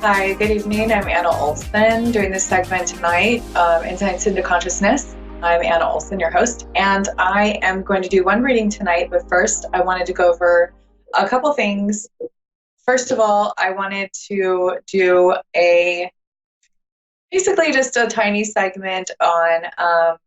Hi, good evening. I'm Anna Olsen doing this segment tonight, Insights into Consciousness. I'm Anna Olsen, your host, and I am going to do one reading tonight, but first I wanted to go over a couple things. First of all, I wanted to do basically just a tiny segment on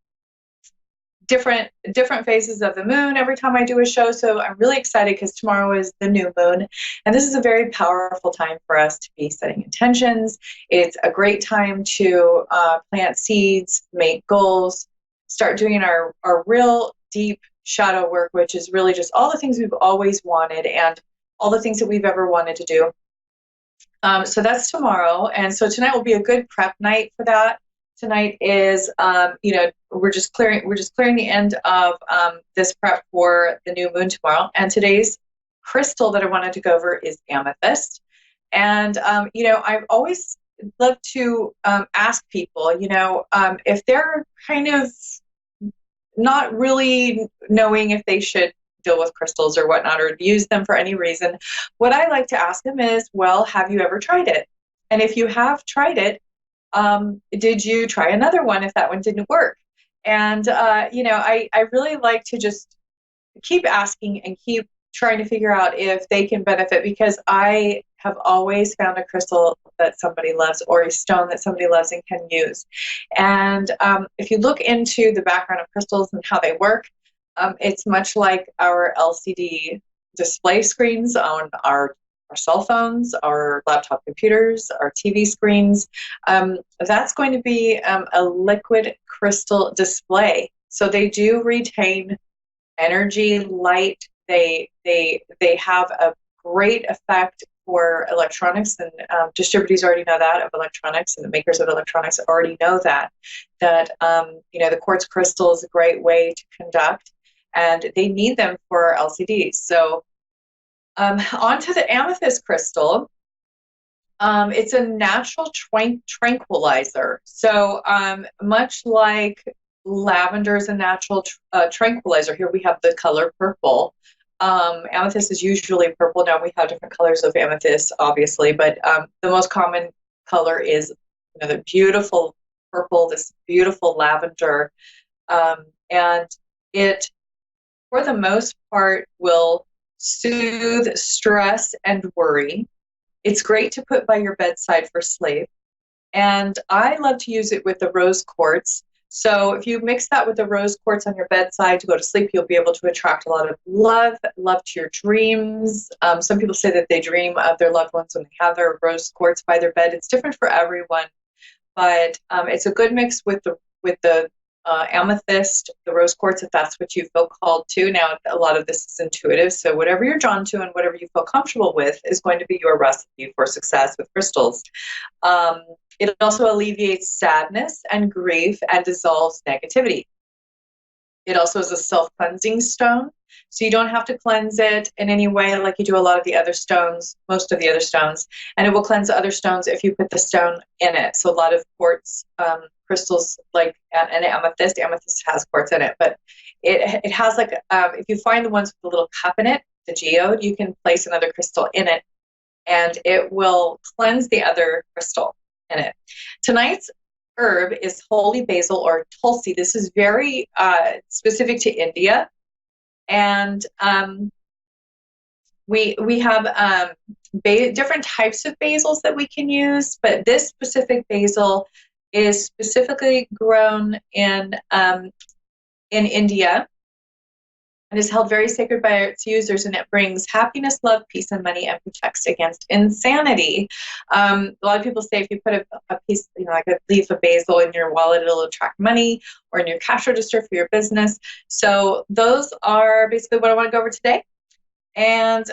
different phases of the moon every time I do a show. So I'm really excited because tomorrow is the new moon, and this is a very powerful time for us to be setting intentions. It's a great time to plant seeds, make goals, start doing our real deep shadow work, which is really just all the things we've always wanted and all the things that we've ever wanted to do. So that's tomorrow, and so tonight will be a good prep night for that. Tonight is, we're just clearing the end of this prep for the new moon tomorrow. And today's crystal that I wanted to go over is amethyst. And, I've always loved to ask people, if they're kind of not really knowing if they should deal with crystals or whatnot, or use them for any reason, what I like to ask them is, well, have you ever tried it? And if you have tried it, did you try another one if that one didn't work? And, I really like to just keep asking and keep trying to figure out if they can benefit, because I have always found a crystal that somebody loves or a stone that somebody loves and can use. And if you look into the background of crystals and how they work, it's much like our LCD display screens on our cell phones, our laptop computers, our TV screens. That's going to be a liquid crystal display. So they do retain energy, light. They have a great effect for electronics, and distributors already know that of electronics, and the makers of electronics already know that the quartz crystal is a great way to conduct, and they need them for LCDs. So onto the amethyst crystal. It's a natural tranquilizer. So much like lavender is a natural tranquilizer, here we have the color purple. Amethyst is usually purple. Now we have different colors of amethyst, obviously, but the most common color is the beautiful purple, this beautiful lavender. And it, for the most part, will soothe stress and worry. It's great to put by your bedside for sleep. And I love to use it with the rose quartz. So if you mix that with the rose quartz on your bedside to go to sleep, you'll be able to attract a lot of love to your dreams. Some people say that they dream of their loved ones when they have their rose quartz by their bed. It's different for everyone, but it's a good mix with the amethyst, the rose quartz, if that's what you feel called to. Now, a lot of this is intuitive, so whatever you're drawn to and whatever you feel comfortable with is going to be your recipe for success with crystals. It also alleviates sadness and grief and dissolves negativity. It also is a self-cleansing stone, so you don't have to cleanse it in any way like you do a lot of the other stones, most of the other stones, and it will cleanse other stones if you put the stone in it. So a lot of quartz crystals, like an amethyst has quartz in it, but it has like, if you find the ones with the little cup in it, the geode, you can place another crystal in it, and it will cleanse the other crystal in it. Tonight's herb is holy basil or tulsi. This is very specific to India, and we have different types of basils that we can use, but this specific basil is specifically grown in India, and is held very sacred by its users, and it brings happiness, love, peace, and money, and protects against insanity. A lot of people say if you put a piece, like a leaf of basil in your wallet, it'll attract money, or in your cash register for your business. So those are basically what I want to go over today. And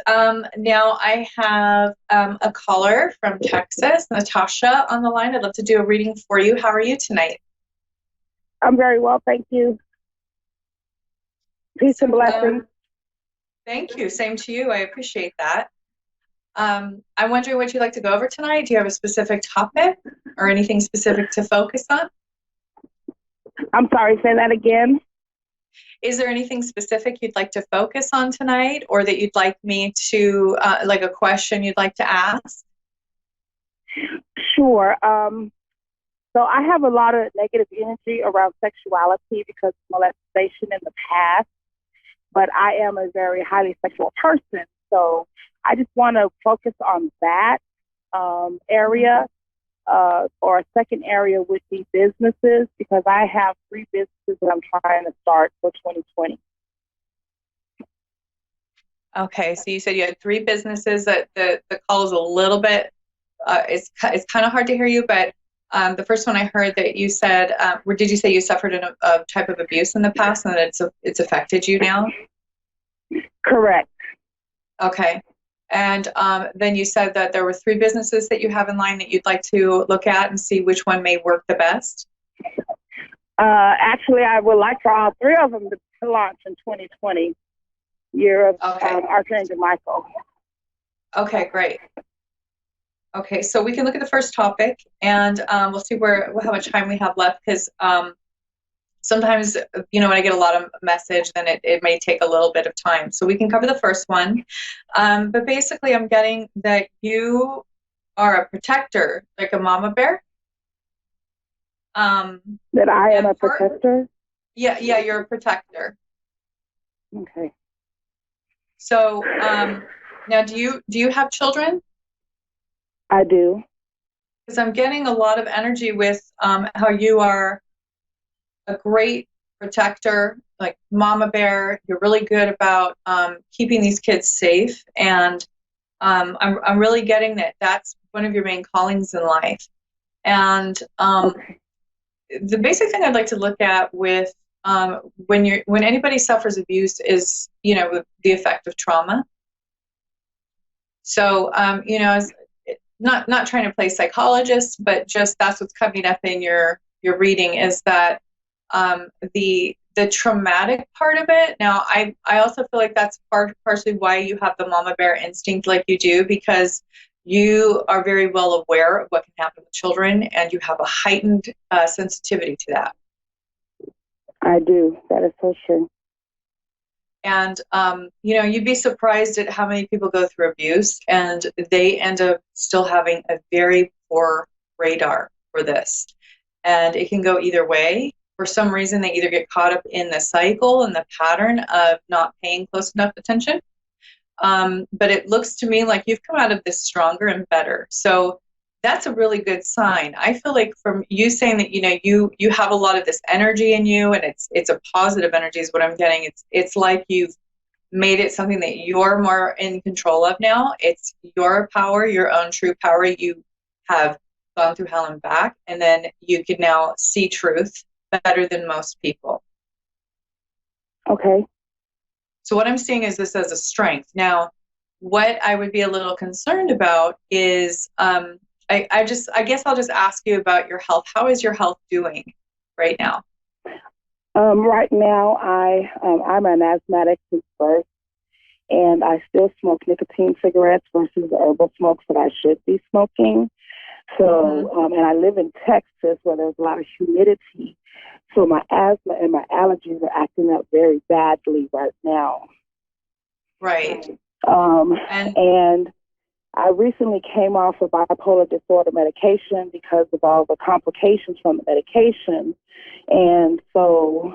now I have a caller from Texas, Natasha, on the line. I'd love to do a reading for you. How are you tonight? I'm very well, thank you. Peace and blessings. Thank you. Same to you. I appreciate that. I'm wondering what you'd like to go over tonight. Do you have a specific topic or anything specific to focus on? I'm sorry, say that again. Is there anything specific you'd like to focus on tonight, or that you'd like me to, like a question you'd like to ask? Sure. So I have a lot of negative energy around sexuality because of molestation in the past, but I am a very highly sexual person. So I just want to focus on that area. Or a second area would be businesses because I have 3 businesses that I'm trying to start for 2020. Okay, so you said you had 3 businesses. That the call is a little bit, it's kind of hard to hear you, but the first one I heard that you said, or did you say you suffered a type of abuse in the past and that it's affected you now? Correct. Okay. And then you said that there were 3 businesses that you have in line that you'd like to look at and see which one may work the best. Actually, I would like for all 3 of them to launch in 2020, year of Okay. Archangel Michael. Okay, great. Okay, so we can look at the first topic, and we'll see how much time we have left, because sometimes, when I get a lot of message, then it may take a little bit of time. So we can cover the first one. But basically, I'm getting that you are a protector, like a mama bear. That I am a protector? Yeah, you're a protector. Okay. So now, do you have children? I do. Because I'm getting a lot of energy with how you are a great protector, like mama bear. You're really good about keeping these kids safe, and I'm really getting that that's one of your main callings in life. And the basic thing I'd like to look at with when anybody suffers abuse is the effect of trauma. So as not trying to play psychologist, but just that's what's coming up in your reading is that the traumatic part of it. Now, I also feel like that's partially why you have the mama bear instinct like you do, because you are very well aware of what can happen with children, and you have a heightened sensitivity to that. I do. That is so true. And, you'd be surprised at how many people go through abuse and they end up still having a very poor radar for this. And it can go either way. For some reason, they either get caught up in the cycle and the pattern of not paying close enough attention. But it looks to me like you've come out of this stronger and better. So that's a really good sign. I feel like from you saying that, you have a lot of this energy in you, and it's a positive energy is what I'm getting. It's like you've made it something that you're more in control of now. It's your power, your own true power. You have gone through hell and back, and then you can now see truth better than most people. Okay. So what I'm seeing is this as a strength. Now, what I would be a little concerned about is I guess I'll just ask you about your health. How is your health doing right now? Right now, I'm an asthmatic since birth, and I still smoke nicotine cigarettes versus the herbal smokes that I should be smoking. So, and I live in Texas where there's a lot of humidity. So my asthma and my allergies are acting up very badly right now. Right. And I recently came off of bipolar disorder medication because of all the complications from the medication. And so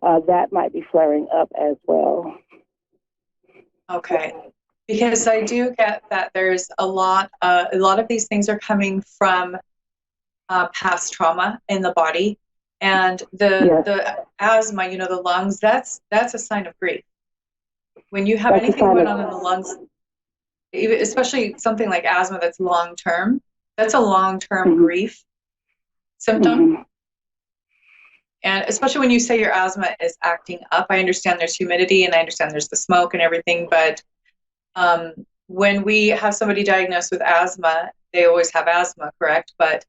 that might be flaring up as well. Okay. Because I do get that there's a lot of these things are coming from past trauma in the body. And the asthma, the lungs, that's a sign of grief. When you have anything going on in the lungs, especially something like asthma that's long-term, that's a long-term grief symptom. And especially when you say your asthma is acting up, I understand there's humidity and I understand there's the smoke and everything, but when we have somebody diagnosed with asthma, they always have asthma, correct? But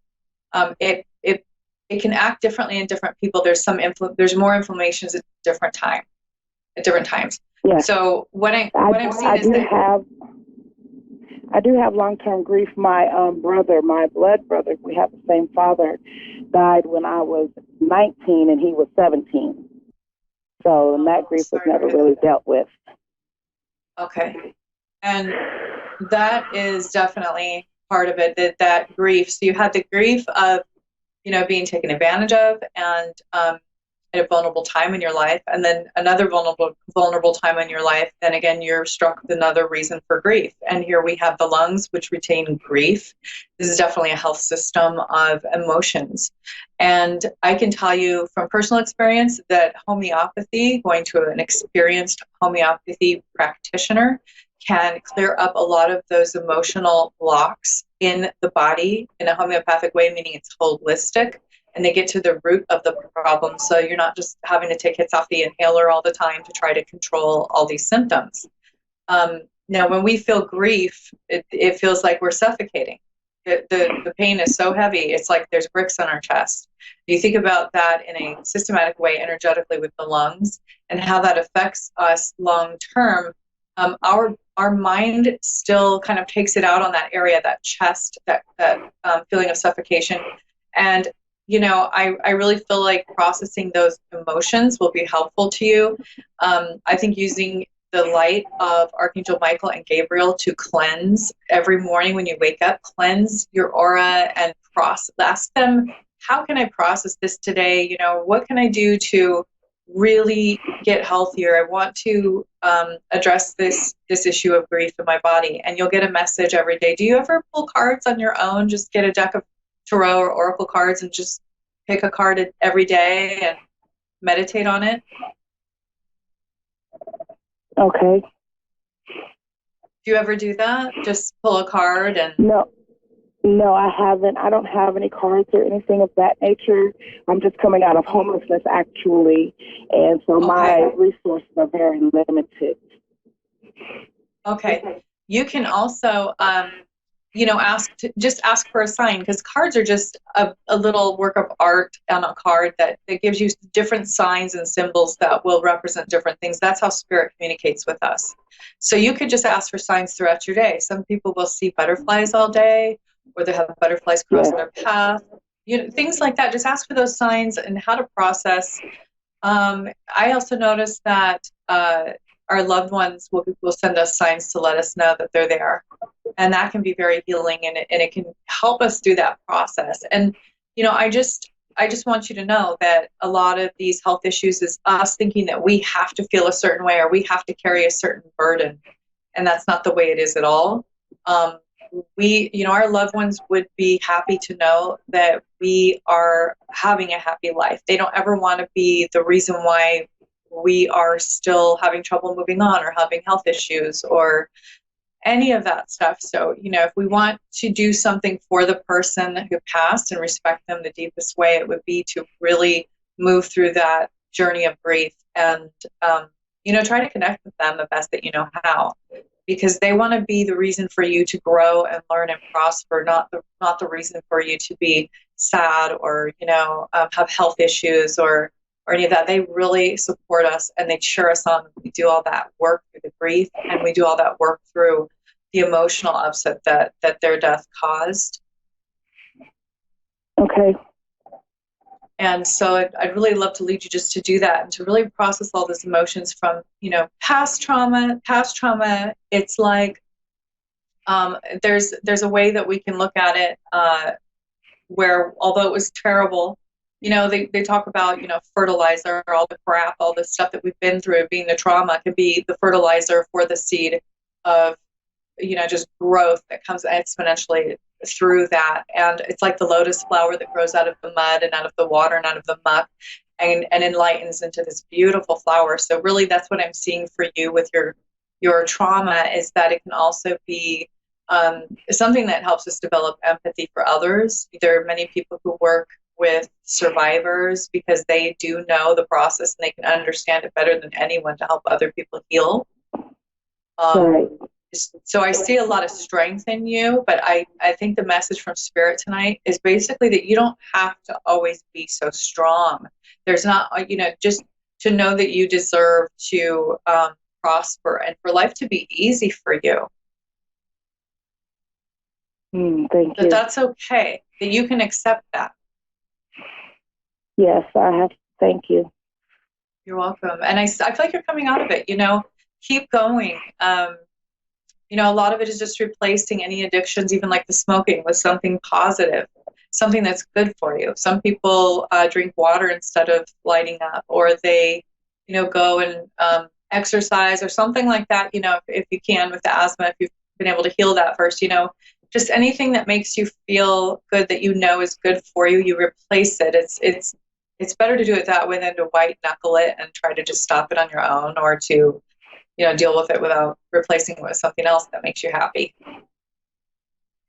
it can act differently in different people. There's more inflammations at different times. Yes. So what I'm seeing is that I do have long-term grief. My my blood brother, we have the same father, died when I was 19 and he was 17. So that grief was never really dealt with. Okay. And that is definitely part of it, that grief. So you had the grief of, being taken advantage of, and at a vulnerable time in your life, and then another vulnerable time in your life, then again you're struck with another reason for grief. And here we have the lungs, which retain grief. This is definitely a health system of emotions. And I can tell you from personal experience that homeopathy, going to an experienced homeopathy practitioner, can clear up a lot of those emotional blocks in the body in a homeopathic way, meaning it's holistic, and they get to the root of the problem. So you're not just having to take hits off the inhaler all the time to try to control all these symptoms. Now, when we feel grief, it feels like we're suffocating. The pain is so heavy, it's like there's bricks on our chest. You think about that in a systematic way, energetically, with the lungs, and how that affects us long term. Our mind still kind of takes it out on that area, that chest, that feeling of suffocation. And I really feel like processing those emotions will be helpful to you. I think using the light of Archangel Michael and Gabriel to cleanse every morning when you wake up, cleanse your aura and ask them, how can I process this today? What can I do to really get healthier? I want to address this issue of grief in my body. And you'll get a message every day. Do you ever pull cards on your own? Just get a deck of tarot or oracle cards and just pick a card every day and meditate on it? Okay. Do you ever do that? Just pull a card and... No, I haven't. I don't have any cards or anything of that nature. I'm just coming out of homelessness, actually, and so my resources are very limited. Okay. You can also ask for a sign, because cards are just a little work of art on a card that gives you different signs and symbols that will represent different things. That's how spirit communicates with us. So you could just ask for signs throughout your day. Some people will see butterflies all day, or they have butterflies cross their path, things like that. Just ask for those signs and how to process. I also noticed that our loved ones will send us signs to let us know that they're there. And that can be very healing, and it can help us through that process. And, I just want you to know that a lot of these health issues is us thinking that we have to feel a certain way, or we have to carry a certain burden. And that's not the way it is at all. Our loved ones would be happy to know that we are having a happy life. They don't ever want to be the reason why we are still having trouble moving on, or having health issues, or any of that stuff. So, if we want to do something for the person who passed and respect them the deepest way, it would be to really move through that journey of grief and, try to connect with them the best that you know how, because they want to be the reason for you to grow and learn and prosper, not the reason for you to be sad or, have health issues or any of that. They really support us, and they cheer us on. We do all that work through the grief, and we do all that work through the emotional upset that their death caused. Okay. And so I'd really love to lead you just to do that and to really process all those emotions from, past trauma. It's like there's a way that we can look at it where, although it was terrible, they talk about, fertilizer, all the crap, all the stuff that we've been through, being the trauma, can be the fertilizer for the seed of, just growth that comes exponentially through that. And it's like the lotus flower that grows out of the mud and out of the water and out of the muck and enlightens into this beautiful flower. So really that's what I'm seeing for you with your trauma, is that it can also be something that helps us develop empathy for others. There are many people who work with survivors because they do know the process and they can understand it better than anyone to help other people heal. Right. So I see a lot of strength in you, but I think the message from Spirit tonight is basically that you don't have to always be so strong. There's not, just to know that you deserve to prosper and for life to be easy for you. Thank you. That's okay, that you can accept that. Yes, I have. Thank you. You're welcome. And I feel like you're coming out of it, keep going. A lot of it is just replacing any addictions, even like the smoking, with something positive, something that's good for you. Some people drink water instead of lighting up, or they, go and exercise or something like that. If you can with the asthma, if you've been able to heal that first, just anything that makes you feel good that is good for you, you replace it. It's better to do it that way than to white knuckle it and try to just stop it on your own, or to deal with it without replacing it with something else that makes you happy.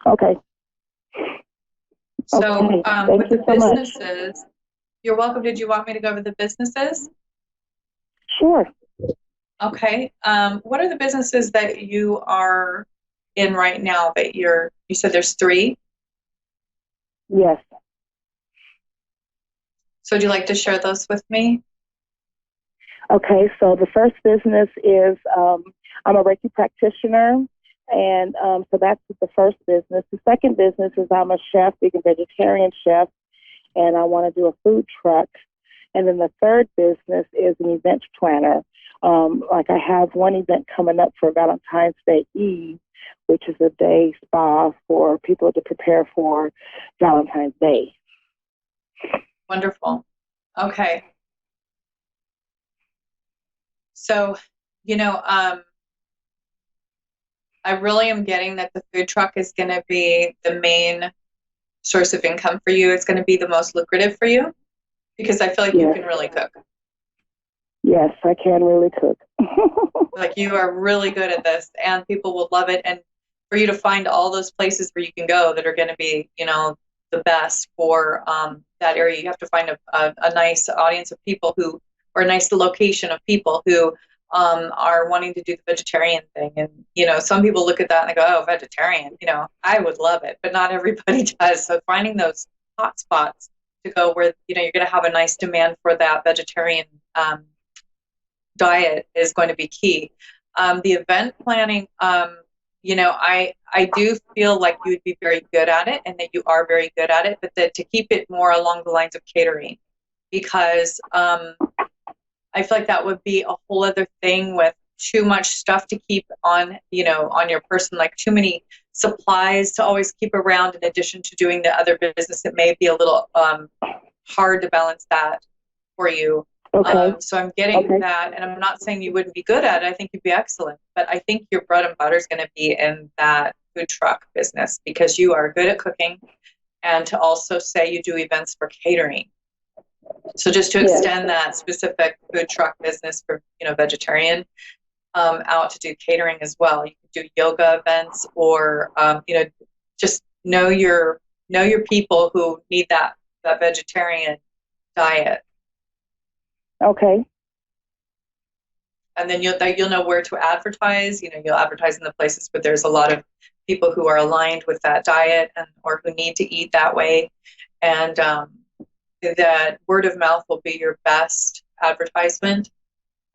Okay. So Thank with you the so businesses, much. You're welcome. Did you want me to go over the businesses? Sure. Okay. What are the businesses that you are in right now that you said there's three? Yes. So would you like to share those with me? Okay, so the first business is I'm a Reiki practitioner, and so that's the first business. The second business is I'm a chef, vegan vegetarian chef, and I want to do a food truck. And then the third business is an event planner. Like I have one event coming up for Valentine's Day Eve, which is a day spa for people to prepare for Valentine's Day. Wonderful. Okay. So, I really am getting that the food truck is going to be the main source of income for you. It's going to be the most lucrative for you, because I feel like you can really cook. Yes, I can really cook. Like, you are really good at this, and people will love it. And for you to find all those places where you can go that are going to be, the best for that area, you have to find a nice audience of people or a nice location of people who are wanting to do the vegetarian thing. And, some people look at that and they go, oh, vegetarian, I would love it, but not everybody does. So finding those hot spots to go where, you're going to have a nice demand for that vegetarian diet is going to be key. The event planning, I do feel like you would be very good at it, and that you are very good at it, but that to keep it more along the lines of catering, because I feel like that would be a whole other thing with too much stuff to keep on, on your person, like too many supplies to always keep around in addition to doing the other business. It may be a little hard to balance that for you. Okay. So I'm getting that, and I'm not saying you wouldn't be good at it. I think you'd be excellent, but I think your bread and butter is going to be in that food truck business, because you are good at cooking, and to also say you do events for catering. So just to extend that specific food truck business for, vegetarian, out to do catering as well. You can do yoga events, or, just know your people who need that vegetarian diet. Okay. And then you'll know where to advertise. You'll advertise in the places where there's a lot of people who are aligned with that diet, or who need to eat that way. And that word of mouth will be your best advertisement.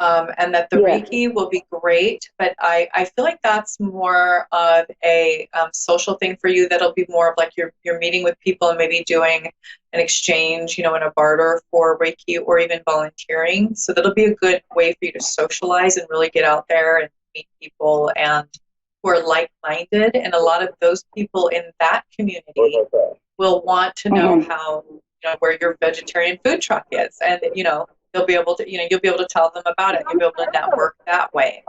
And that the Reiki will be great, but I feel like that's more of a social thing for you. That'll be more of like you're meeting with people and maybe doing an exchange, in a barter for Reiki, or even volunteering. So that'll be a good way for you to socialize and really get out there and meet people and who are like-minded. And a lot of those people in that community will want to know how, where your vegetarian food truck is, and they'll be able to, you'll be able to tell them about it. You'll be able to network that way.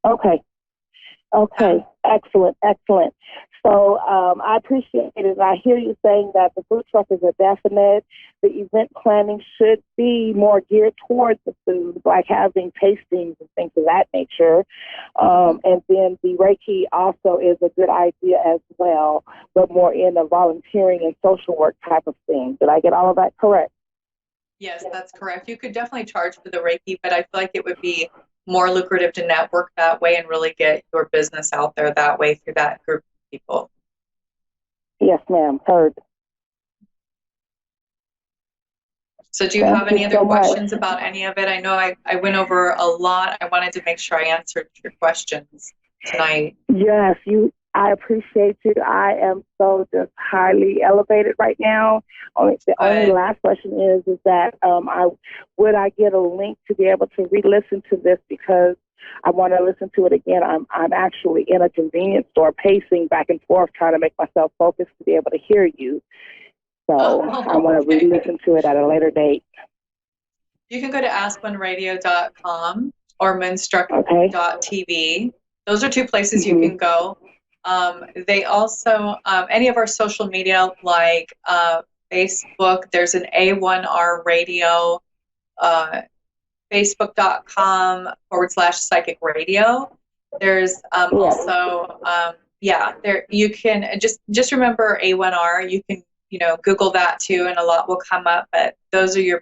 Okay. Excellent. So I appreciate it. I hear you saying that the food truck is a definite. The event planning should be more geared towards the food, like having tastings and things of that nature. And then the Reiki also is a good idea as well, but more in a volunteering and social work type of thing. Did I get all of that correct? Yes, that's correct. You could definitely charge for the Reiki, but I feel like it would be more lucrative to network that way and really get your business out there that way through that group of people. Yes, ma'am. Heard. So do you have any other questions about any of it? I know I went over a lot. I wanted to make sure I answered your questions tonight. Yes, I appreciate you. I am so just highly elevated right now. The only last question is that would I get a link to be able to re-listen to this, because I want to listen to it again. I'm actually in a convenience store pacing back and forth trying to make myself focus to be able to hear you. So I want to Okay. re-listen to it at a later date. You can go to aspenradio.com or Okay. moonstruck.tv. Those are two places you Mm-hmm. can go. They also, any of our social media like Facebook, there's an A1R radio, uh, facebook.com/psychic radio. There's Yes. also, yeah, there you can just remember A1R. You can, Google that too, and a lot will come up. But those are your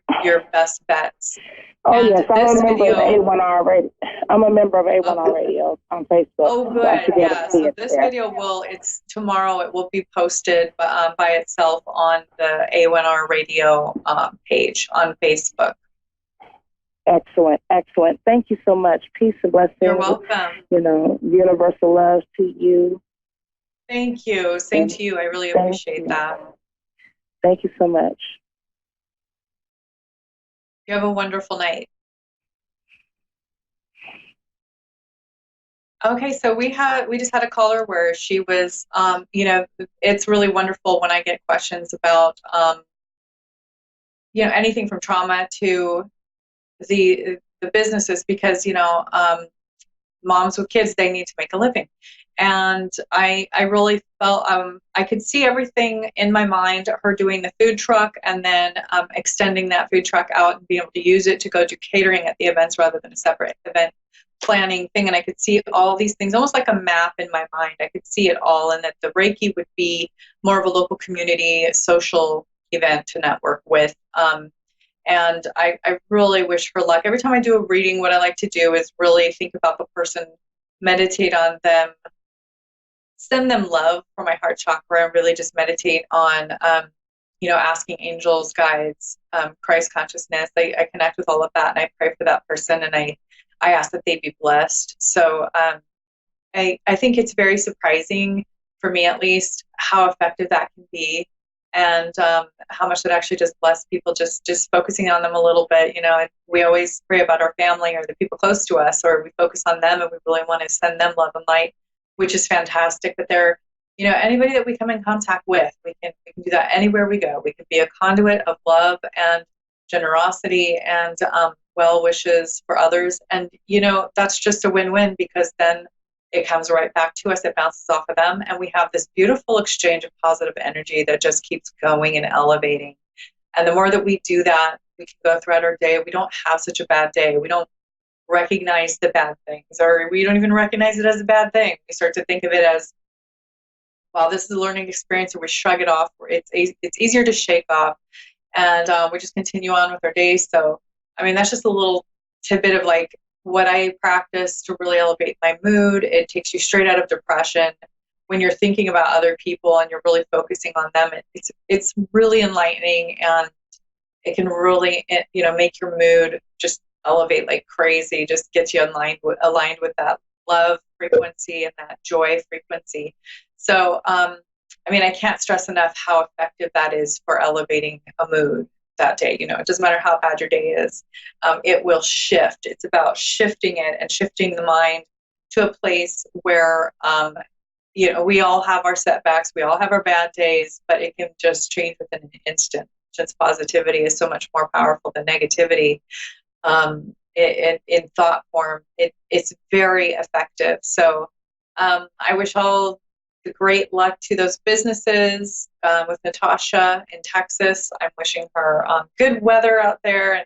best bets. Oh And yes, I'm this a member of video, A1R Radio. I'm a member of A1R okay. Radio on Facebook, Oh, so I good. should be able to Yeah. see So it this there. video it's tomorrow. It will be posted by itself on the A1R radio page on Facebook. Excellent, excellent. Thank you so much. Peace and You're blessings. welcome. Universal love to you. Thank you. Same to you. I really Thank appreciate you. that. Thank you so much. You have a wonderful night. Okay, so we just had a caller where she was, it's really wonderful when I get questions about, anything from trauma to the businesses because, moms with kids, they need to make a living. And I really felt I could see everything in my mind, her doing the food truck and then extending that food truck out and being able to use it to go do catering at the events rather than a separate event planning thing. And I could see all these things almost like a map in my mind. I could see it all, and that the Reiki would be more of a local community social event to network with. And I really wish her luck. Every time I do a reading, what I like to do is really think about the person, meditate on them, send them love from my heart chakra, and really just meditate on, asking angels, guides, Christ consciousness. I connect with all of that, and I pray for that person, and I ask that they be blessed. So I think it's very surprising, for me at least, how effective that can be, and how much that actually just bless people, just focusing on them a little bit. And we always pray about our family or the people close to us, or we focus on them and we really want to send them love and light, which is fantastic. But they're, anybody that we come in contact with, we can do that anywhere we go. We can be a conduit of love and generosity and well wishes for others. And, that's just a win-win, because then it comes right back to us. It bounces off of them. And we have this beautiful exchange of positive energy that just keeps going and elevating. And the more that we do that, we can go throughout our day. We don't have such a bad day. We don't recognize the bad things, or we don't even recognize it as a bad thing. We start to think of it as, well, this is a learning experience, or we shrug it off. It's easier to shake off, and we just continue on with our days. So, that's just a little tidbit of like what I practice to really elevate my mood. It takes you straight out of depression when you're thinking about other people and you're really focusing on them. It's really enlightening, and it can really make your mood just elevate like crazy. Just gets you aligned with that love frequency and that joy frequency. So I can't stress enough how effective that is for elevating a mood that day. It doesn't matter how bad your day is. It will shift. It's about shifting it and shifting the mind to a place where we all have our setbacks, we all have our bad days, but it can just change within an instant. Just positivity is so much more powerful than negativity. In thought form, it's very effective. So I wish all the great luck to those businesses. With Natasha in Texas, I'm wishing her good weather out there,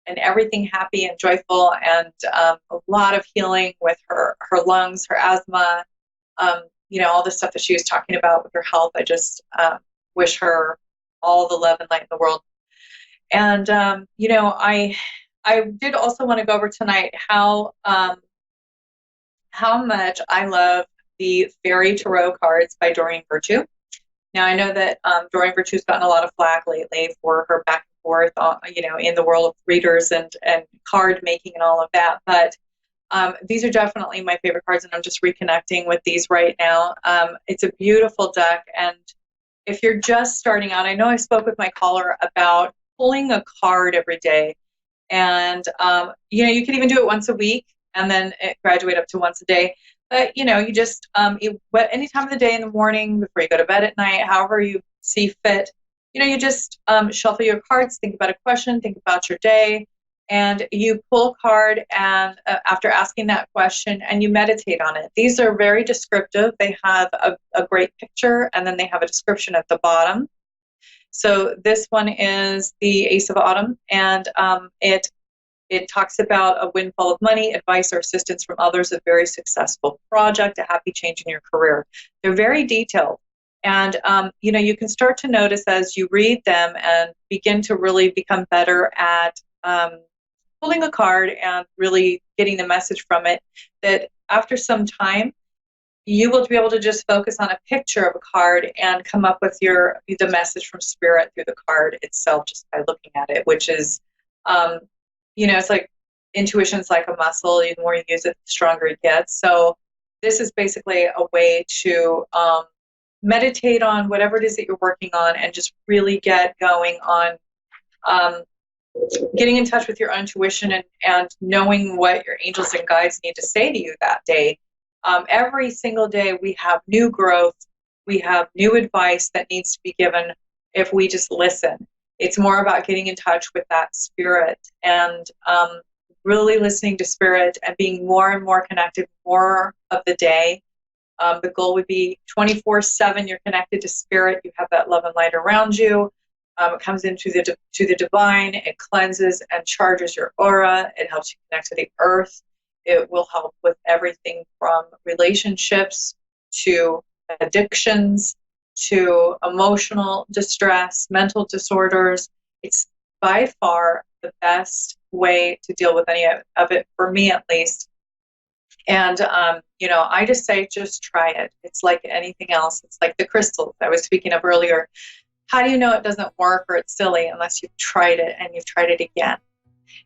and everything happy and joyful, and a lot of healing with her lungs, her asthma, all the stuff that she was talking about with her health. I just wish her all the love and light in the world. And I did also want to go over tonight how much I love the Fairy Tarot cards by Doreen Virtue. Now, I know that Doreen Virtue's gotten a lot of flack lately for her back and forth, in the world of readers and card making and all of that. But these are definitely my favorite cards, and I'm just reconnecting with these right now. It's a beautiful deck, and if you're just starting out, I know I spoke with my caller about pulling a card every day, and you can even do it once a week. and then graduate up to once a day. But you just but any time of the day, in the morning, before you go to bed at night, however you see fit, you just shuffle your cards, think about a question, think about your day, and you pull a card, and after asking that question, and you meditate on it. These are very descriptive. They have a great picture, and then they have a description at the bottom. So this one is the Ace of Autumn, and it talks about a windfall of money, advice or assistance from others, a very successful project, a happy change in your career. They're very detailed. And, you can start to notice as you read them and begin to really become better at pulling a card and really getting the message from it, that after some time, you will be able to just focus on a picture of a card and come up with the message from spirit through the card itself just by looking at it, which is, it's like intuition's like a muscle. The more you use it, the stronger it gets. So this is basically a way to meditate on whatever it is that you're working on and just really get going on getting in touch with your intuition and knowing what your angels and guides need to say to you that day. Every single day we have new growth, we have new advice that needs to be given if we just listen. It's more about getting in touch with that spirit and really listening to spirit and being more and more connected more of the day. The goal would be 24/7 you're connected to spirit. You have that love and light around you. It comes into to the divine. It cleanses and charges your aura. It helps you connect to the earth. It will help with everything from relationships to addictions to emotional distress, mental disorders. It's by far the best way to deal with any of it, for me at least. And, I just say, just try it. It's like anything else. It's like the crystals I was speaking of earlier. How do you know it doesn't work or it's silly unless you've tried it and you've tried it again?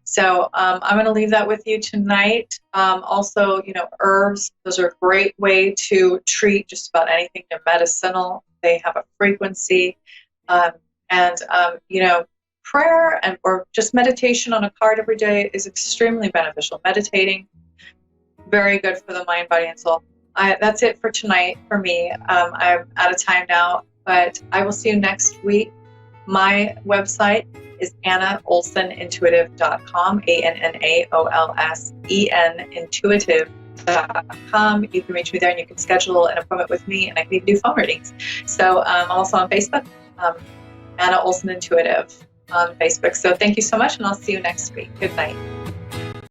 So I'm going to leave that with you tonight. Also, herbs, those are a great way to treat just about anything. They're medicinal. They have a frequency. Prayer or just meditation on a card every day is extremely beneficial. Meditating, very good for the mind, body, and soul. That's it for tonight for me. I'm out of time now, but I will see you next week. My website is AnnaOlsenIntuitive.com, ANNAOLSEN Intuitive.com. You can reach me there and you can schedule an appointment with me, and I can even do phone readings. So I'm also on Facebook, Anna Olsen Intuitive on Facebook. So thank you so much, and I'll see you next week. Good night.